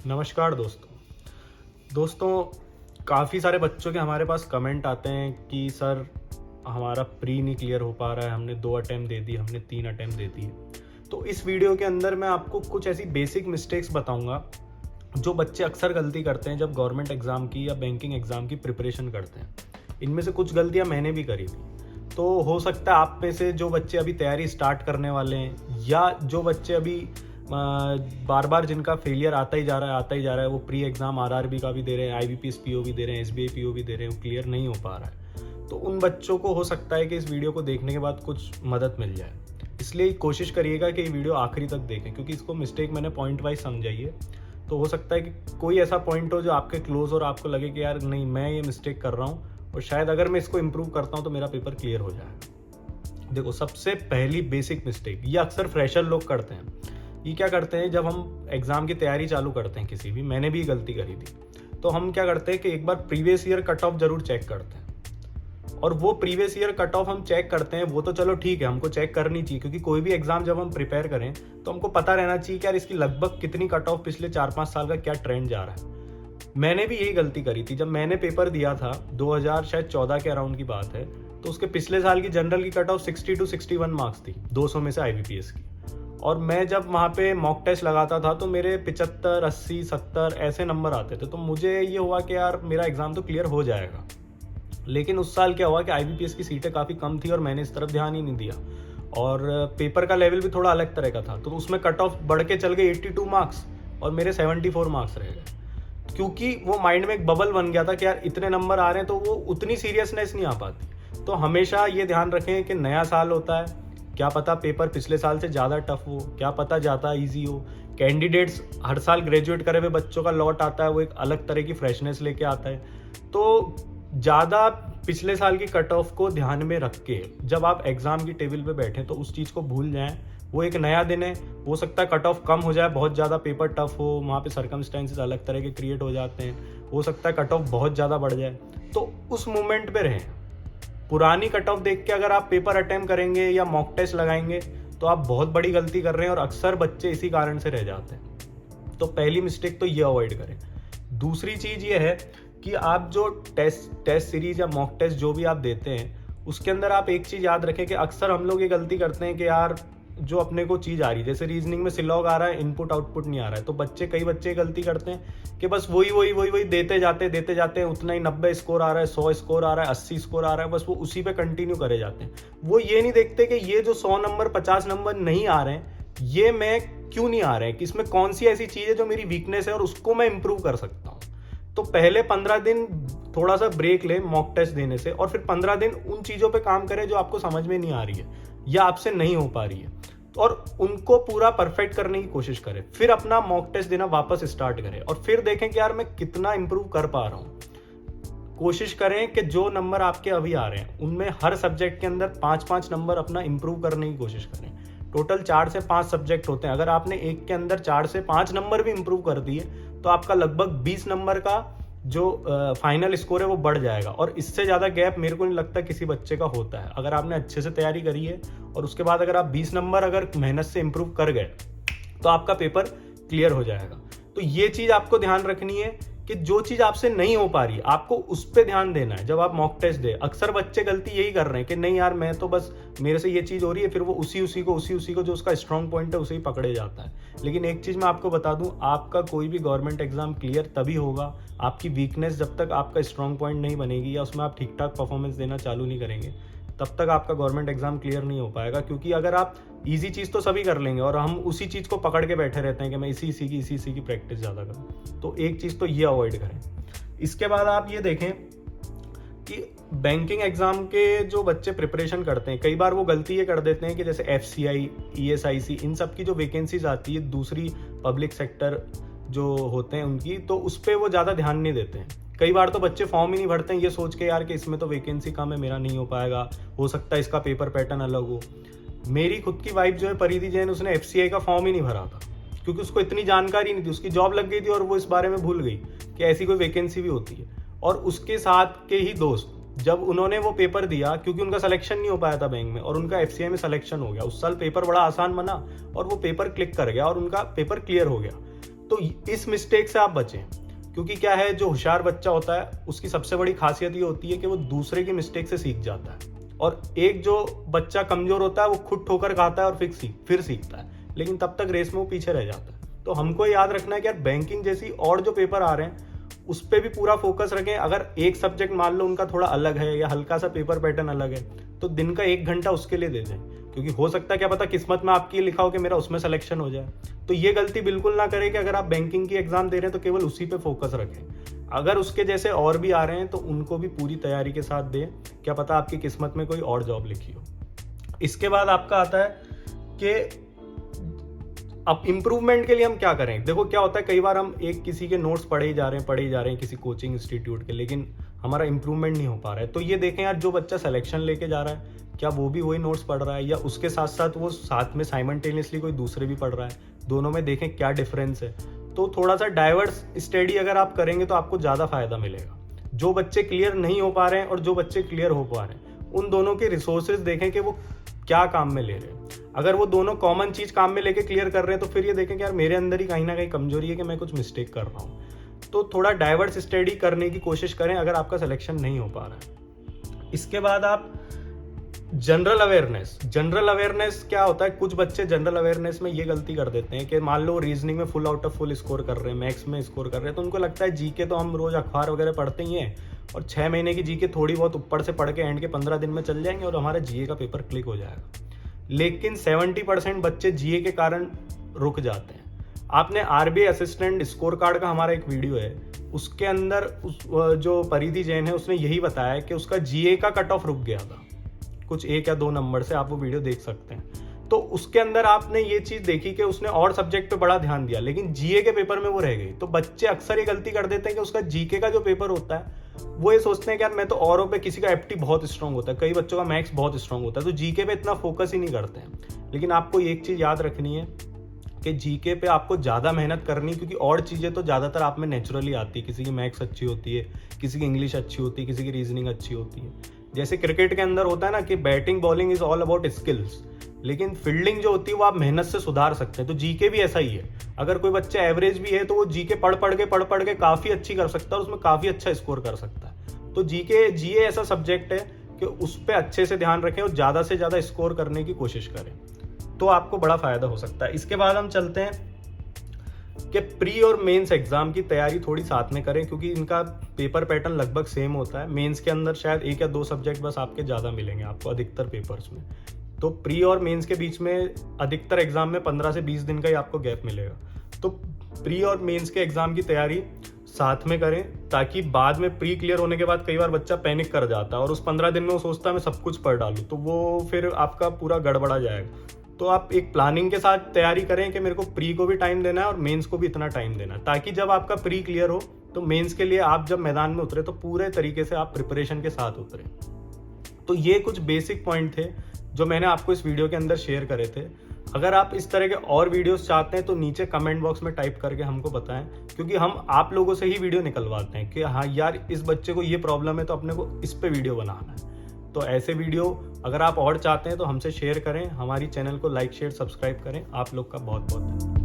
नमस्कार दोस्तों काफ़ी सारे बच्चों के हमारे पास कमेंट आते हैं कि सर हमारा प्री नहीं क्लियर हो पा रहा है, हमने 2 अटेम्प्ट दे दिए, हमने 3 अटेम्प्ट दे दिए। तो इस वीडियो के अंदर मैं आपको कुछ ऐसी बेसिक मिस्टेक्स बताऊंगा जो बच्चे अक्सर गलती करते हैं जब गवर्नमेंट एग्ज़ाम की या बैंकिंग एग्ज़ाम की प्रिपरेशन करते हैं। इनमें से कुछ गलतियां मैंने भी करी थी। तो हो सकता है आप में से जो बच्चे अभी तैयारी स्टार्ट करने वाले हैं या जो बच्चे अभी बार बार जिनका फेलियर आता ही जा रहा है, वो प्री एग्ज़ाम आरआरबी का भी दे रहे हैं, आईबीपीएस पीओ भी दे रहे हैं, एसबीआई पीओ भी दे रहे हैं, क्लियर नहीं हो पा रहा है। तो उन बच्चों को हो सकता है कि इस वीडियो को देखने के बाद कुछ मदद मिल जाए। इसलिए कोशिश करिएगा कि ये वीडियो आखिरी तक देखें, क्योंकि इसको मिस्टेक मैंने पॉइंट वाइज समझाई है। तो हो सकता है कि कोई ऐसा पॉइंट हो जो आपके क्लोज और आपको लगे कि यार नहीं, मैं ये मिस्टेक कर रहा हूँ और शायद अगर मैं इसको इम्प्रूव करता हूँ तो मेरा पेपर क्लियर हो जाएगा। देखो, सबसे पहली बेसिक मिस्टेक ये अक्सर फ्रेशर लोग करते हैं। ये क्या करते हैं, जब हम एग्ज़ाम की तैयारी चालू करते हैं किसी भी, मैंने भी गलती करी थी, तो हम क्या करते हैं कि एक बार प्रीवियस ईयर कट ऑफ जरूर चेक करते हैं। और वो प्रीवियस ईयर कट ऑफ हम चेक करते हैं, वो तो चलो ठीक है, हमको चेक करनी चाहिए, क्योंकि कोई भी एग्जाम जब हम प्रिपेयर करें तो हमको पता रहना चाहिए कि यार इसकी लगभग कितनी कट ऑफ पिछले 4-5 साल का क्या ट्रेंड जा रहा है। मैंने भी यही गलती करी थी। जब मैंने पेपर दिया था 2014 के अराउंड की बात है, तो उसके पिछले साल की जनरल की कट ऑफ 60 to 61 मार्क्स थी 200 में से आईबीपीएस की। और मैं जब वहाँ पे मॉक टेस्ट लगाता था तो मेरे 75, 80, 70 ऐसे नंबर आते थे। तो मुझे ये हुआ कि यार मेरा एग्ज़ाम तो क्लियर हो जाएगा। लेकिन उस साल क्या हुआ कि आईबीपीएस की सीटें काफ़ी कम थी और मैंने इस तरफ ध्यान ही नहीं दिया, और पेपर का लेवल भी थोड़ा अलग तरह का था। तो उसमें कट ऑफ बढ़ के चल गए 82 मार्क्स और मेरे 74 मार्क्स रह गए, क्योंकि वो माइंड में एक बबल बन गया था कि यार इतने नंबर आ रहे हैं, तो वो उतनी सीरियसनेस नहीं आ पाती। तो हमेशा ये ध्यान रखें कि नया साल होता है, क्या पता पेपर पिछले साल से ज़्यादा टफ हो, क्या पता ज़्यादा इजी हो। कैंडिडेट्स हर साल ग्रेजुएट करे हुए बच्चों का लॉट आता है, वो एक अलग तरह की फ्रेशनेस लेके आता है। तो ज़्यादा पिछले साल की कट ऑफ को ध्यान में रख के जब आप एग्ज़ाम की टेबल पे बैठें तो उस चीज़ को भूल जाएं। वो एक नया दिन है, हो सकता है कट ऑफ कम हो जाए, बहुत ज़्यादा पेपर टफ हो, वहाँ पे सर्कमस्टेंसेस अलग तरह के क्रिएट हो जाते हैं, हो सकता है कट ऑफ बहुत ज़्यादा बढ़ जाए। तो उस मोमेंट पे रहें। पुरानी कट ऑफ देख के अगर आप पेपर अटेम्प्ट करेंगे या मॉक टेस्ट लगाएंगे तो आप बहुत बड़ी गलती कर रहे हैं, और अक्सर बच्चे इसी कारण से रह जाते हैं। तो पहली मिस्टेक तो ये अवॉइड करें। दूसरी चीज़ ये है कि आप जो टेस्ट सीरीज या मॉक टेस्ट जो भी आप देते हैं, उसके अंदर आप एक चीज़ याद रखें कि अक्सर हम लोग ये गलती करते हैं कि यार जो अपने को चीज़ आ रही है, जैसे रीजनिंग में सिलॉग आ रहा है, इनपुट आउटपुट नहीं आ रहा है, तो कई बच्चे गलती करते हैं कि बस वही देते जाते हैं, उतना ही 90 स्कोर आ रहा है, 100 स्कोर आ रहा है, 80 स्कोर आ रहा है, बस वो उसी पे कंटिन्यू करे जाते हैं। वो ये नहीं देखते कि ये जो 100 नंबर 50 नंबर नहीं आ रहे हैं, ये मैं क्यों नहीं आ रहे हैं, कि इसमें कौन सी ऐसी चीज़ है जो मेरी वीकनेस है और उसको मैं इंप्रूव कर सकता हूँ। तो पहले 15 दिन थोड़ा सा ब्रेक लें मॉक टेस्ट देने से, और फिर 15 दिन उन चीज़ों पे काम करें जो आपको समझ में नहीं आ रही है या आपसे नहीं हो पा रही है, और उनको पूरा परफेक्ट करने की कोशिश करें। फिर अपना मॉक टेस्ट देना वापस स्टार्ट करें और फिर देखें कि यार मैं कितना इंप्रूव कर पा रहा हूँ। कोशिश करें कि जो नंबर आपके अभी आ रहे हैं उनमें हर सब्जेक्ट के अंदर 5-5 नंबर अपना इंप्रूव करने की कोशिश करें। टोटल 4 से 5 सब्जेक्ट होते हैं, अगर आपने एक के अंदर 4 से 5 नंबर भी इंप्रूव कर दिए तो आपका लगभग 20 नंबर का जो फाइनल स्कोर है वो बढ़ जाएगा। और इससे ज़्यादा गैप मेरे को नहीं लगता किसी बच्चे का होता है। अगर आपने अच्छे से तैयारी करी है और उसके बाद अगर आप 20 नंबर अगर मेहनत से इंप्रूव कर गए तो आपका पेपर क्लियर हो जाएगा। तो ये चीज़ आपको ध्यान रखनी है कि जो चीज़ आपसे नहीं हो पा रही आपको उस पर ध्यान देना है जब आप मॉक टेस्ट दे। अक्सर बच्चे गलती यही कर रहे हैं कि नहीं यार मैं तो बस मेरे से ये चीज़ हो रही है, फिर वो उसी को जो उसका स्ट्रॉन्ग पॉइंट है उसे ही पकड़े जाता है। लेकिन एक चीज़ मैं आपको बता दूं, आपका कोई भी गवर्नमेंट एग्जाम क्लियर तभी होगा, आपकी वीकनेस जब तक आपका स्ट्रॉन्ग पॉइंट नहीं बनेगी या उसमें आप ठीक ठाक परफॉर्मेंस देना चालू नहीं करेंगे तब तक आपका गवर्नमेंट एग्जाम क्लियर नहीं हो पाएगा। क्योंकि अगर आप इजी चीज़ तो सभी कर लेंगे और हम उसी चीज़ को पकड़ के बैठे रहते हैं कि मैं इसी की प्रैक्टिस ज़्यादा करूँ, तो एक चीज़ तो ये अवॉइड करें। इसके बाद आप ये देखें कि बैंकिंग एग्जाम के जो बच्चे प्रिपरेशन करते हैं, कई बार वो गलती ये कर देते हैं कि जैसे एफसीआई, ईएसआईसी, इन सब की जो वैकेंसीज आती है दूसरी पब्लिक सेक्टर जो होते हैं उनकी, तो उस पर वो ज़्यादा ध्यान नहीं देते हैं। कई बार तो बच्चे फॉर्म ही नहीं भरते हैं ये सोच के यार कि इसमें तो वैकेंसी कम है, मेरा नहीं हो पाएगा, हो सकता है इसका पेपर पैटर्न अलग हो। मेरी खुद की वाइफ जो है परिधि जैन, उसने एफसीआई का फॉर्म ही नहीं भरा था क्योंकि उसको इतनी जानकारी नहीं थी। उसकी जॉब लग गई थी और वो इस बारे में भूल गई कि ऐसी कोई वैकेंसी भी होती है। और उसके साथ के ही दोस्त जब उन्होंने वो पेपर दिया, क्योंकि उनका सिलेक्शन नहीं हो पाया था बैंक में और उनका एफसीआई में सिलेक्शन हो गया, उस साल पेपर बड़ा आसान बना और वो पेपर क्लिक कर गया और उनका पेपर क्लियर हो गया। तो इस मिस्टेक से आप बचें, क्योंकि क्या है, जो होशियार बच्चा होता है उसकी सबसे बड़ी खासियत ये होती है कि वो दूसरे की मिस्टेक से सीख जाता है, और एक जो बच्चा कमजोर होता है वो खुद ठोकर खाता है और फिर सीखता है, लेकिन तब तक रेस में वो पीछे रह जाता है। तो हमको याद रखना है कि यार बैंकिंग जैसी और जो पेपर आ रहे हैं उस पर भी पूरा फोकस रखें। अगर एक सब्जेक्ट मान लो उनका थोड़ा अलग है या हल्का सा पेपर पैटर्न अलग है, तो दिन का 1 घंटा उसके लिए दे दें, क्योंकि हो सकता है क्या पता किस्मत में आपकी लिखा हो कि मेरा उसमें सिलेक्शन हो जाए। तो ये गलती बिल्कुल ना करें कि अगर आप बैंकिंग की एग्जाम दे रहे हैं तो केवल उसी पे फोकस रखें। अगर उसके जैसे और भी आ रहे हैं तो उनको भी पूरी तैयारी के साथ दें, क्या पता आपकी किस्मत में कोई और जॉब लिखी हो। इसके बाद आपका आता है कि अब इम्प्रूवमेंट के लिए हम क्या करें। देखो क्या होता है, कई बार हम एक किसी के नोट्स पढ़े ही जा रहे हैं किसी कोचिंग इंस्टीट्यूट के, लेकिन हमारा इम्प्रूवमेंट नहीं हो पा रहा है। तो ये देखें यार, जो बच्चा सिलेक्शन लेके जा रहा है क्या वो भी वही नोट्स पढ़ रहा है, या उसके साथ साथ वो साथ में साइमल्टेनियसली कोई दूसरे भी पढ़ रहा है, दोनों में देखें क्या डिफरेंस है। तो थोड़ा सा डाइवर्स स्टडी अगर आप करेंगे तो आपको ज़्यादा फायदा मिलेगा। जो बच्चे क्लियर नहीं हो पा रहे हैं और जो बच्चे क्लियर हो पा रहे हैं, उन दोनों के रिसोर्सेज देखें कि वो क्या काम में ले रहे हैं। अगर वो दोनों कॉमन चीज काम में लेके क्लियर कर रहे हैं तो फिर ये देखें कि यार मेरे अंदर ही कहीं ना कहीं कमजोरी है कि मैं कुछ मिस्टेक कर रहा हूँ। तो थोड़ा डाइवर्स स्टडी करने की कोशिश करें अगर आपका सिलेक्शन नहीं हो पा रहा है। इसके बाद आप जनरल अवेयरनेस क्या होता है, कुछ बच्चे जनरल अवेयरनेस में ये गलती कर देते हैं कि मान लो रीजनिंग में full out of full score कर रहे हैं, मैथ्स में स्कोर कर रहे हैं, तो उनको लगता है जीके तो हम रोज अखबार वगैरह पढ़ते ही हैं और 6 महीने की जीके थोड़ी बहुत ऊपर से पढ़ के एंड के 15 दिन में चल जाएंगे और हमारा जीए का पेपर क्लिक हो जाएगा। लेकिन 70% बच्चे जीए के कारण रुक जाते हैं। आपने आरबीआई असिस्टेंट स्कोर कार्ड का हमारा एक वीडियो है, उसके अंदर जो परिधि जैन है उसने यही बताया कि उसका जीए का कट ऑफ रुक गया था कुछ 1 या 2 नंबर से, आप वो वीडियो देख सकते हैं। तो उसके अंदर आपने ये चीज देखी कि उसने और सब्जेक्ट पे बड़ा ध्यान दिया, लेकिन जीए के पेपर में वो रह गई। तो बच्चे अक्सर ये गलती कर देते हैं कि उसका जीके का जो पेपर होता है वो ये सोचते हैं कि यार मैं तो औरों पे, किसी का एप्टी बहुत स्ट्रांग होता है, कई बच्चों का मैथ्स बहुत स्ट्रांग होता है, तो जीके पे इतना फोकस ही नहीं करते हैं। लेकिन आपको एक चीज याद रखनी है कि जीके पे आपको ज़्यादा मेहनत करनी, क्योंकि और चीज़ें तो ज़्यादातर आप में नेचुरली आती है। किसी की मैथ्स अच्छी होती है, किसी की इंग्लिश अच्छी होती है, किसी की रीजनिंग अच्छी होती है। जैसे क्रिकेट के अंदर होता है ना कि batting bowling is all about skills, लेकिन फील्डिंग जो होती है वो आप मेहनत से सुधार सकते हैं। तो जीके भी ऐसा ही है। अगर कोई बच्चा एवरेज भी है तो वो जीके पढ़ पढ़ के काफ़ी अच्छी कर सकता है और उसमें काफ़ी अच्छा स्कोर कर सकता है। तो जीए ऐसा सब्जेक्ट है कि उस पर अच्छे से ध्यान रखें और ज़्यादा से ज़्यादा स्कोर करने की कोशिश करें, तो आपको बड़ा फायदा हो सकता है। इसके बाद हम चलते हैं कि प्री और मेंस एग्जाम की तैयारी थोड़ी साथ में करें, क्योंकि इनका पेपर पैटर्न लगभग सेम होता है। मेंस के अंदर शायद 1 या 2 सब्जेक्ट बस आपके ज़्यादा मिलेंगे आपको अधिकतर पेपर्स में। तो प्री और मेंस के बीच में अधिकतर एग्जाम में 15 से 20 दिन का ही आपको गैप मिलेगा। तो प्री और मेंस के एग्जाम की तैयारी साथ में करें, ताकि बाद में प्री क्लियर होने के बाद कई बार बच्चा पैनिक कर जाता है और उस 15 दिन में वो सोचता है मैं सब कुछ पढ़ डालूं, तो वो फिर आपका पूरा गड़बड़ा जाएगा। तो आप एक प्लानिंग के साथ तैयारी करें कि मेरे को प्री को भी टाइम देना है और मेंस को भी इतना टाइम देना है, ताकि जब आपका प्री क्लियर हो तो मेंस के लिए आप जब मैदान में उतरे तो पूरे तरीके से आप प्रिपरेशन के साथ उतरे। तो ये कुछ बेसिक पॉइंट थे जो मैंने आपको इस वीडियो के अंदर शेयर करे थे। अगर आप इस तरह के और वीडियोस चाहते हैं तो नीचे कमेंट बॉक्स में टाइप करके हमको बताएं, क्योंकि हम आप लोगों से ही वीडियो निकलवाते हैं कि हाँ यार इस बच्चे को ये प्रॉब्लम है तो अपने को इस पे वीडियो बनाना है। तो ऐसे वीडियो अगर आप और चाहते हैं तो हमसे शेयर करें, हमारी चैनल को लाइक शेयर सब्सक्राइब करें। आप लोग का बहुत बहुत धन्यवाद।